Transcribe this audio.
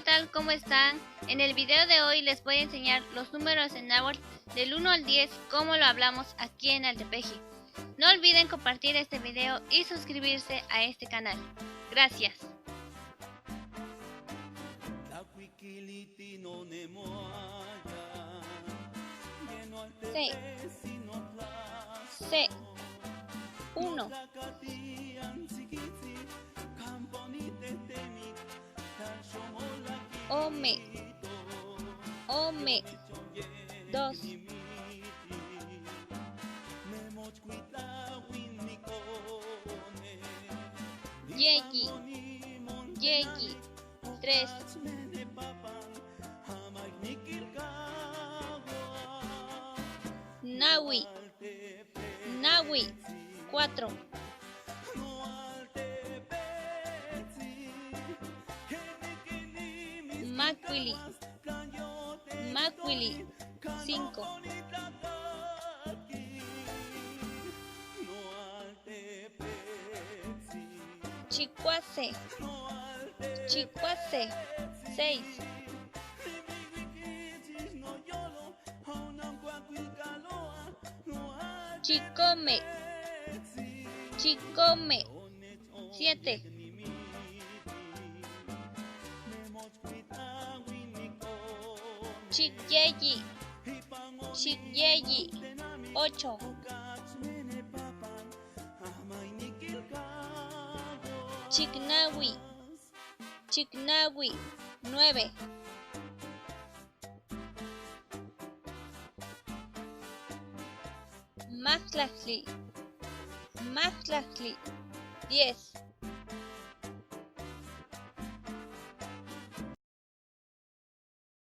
tal? ¿Cómo están? En el video de hoy les voy a enseñar los números en náhuatl del 1 al 10 como lo hablamos aquí en Altepeji. No olviden compartir este video y suscribirse a este canal. Gracias. C 1 Ome 2 Yegi 3 Nawi 4 Makwili 5 Chikwase 6 Chikome 7 Chikyeyi 8 Chiknawi 9 Maklakli 10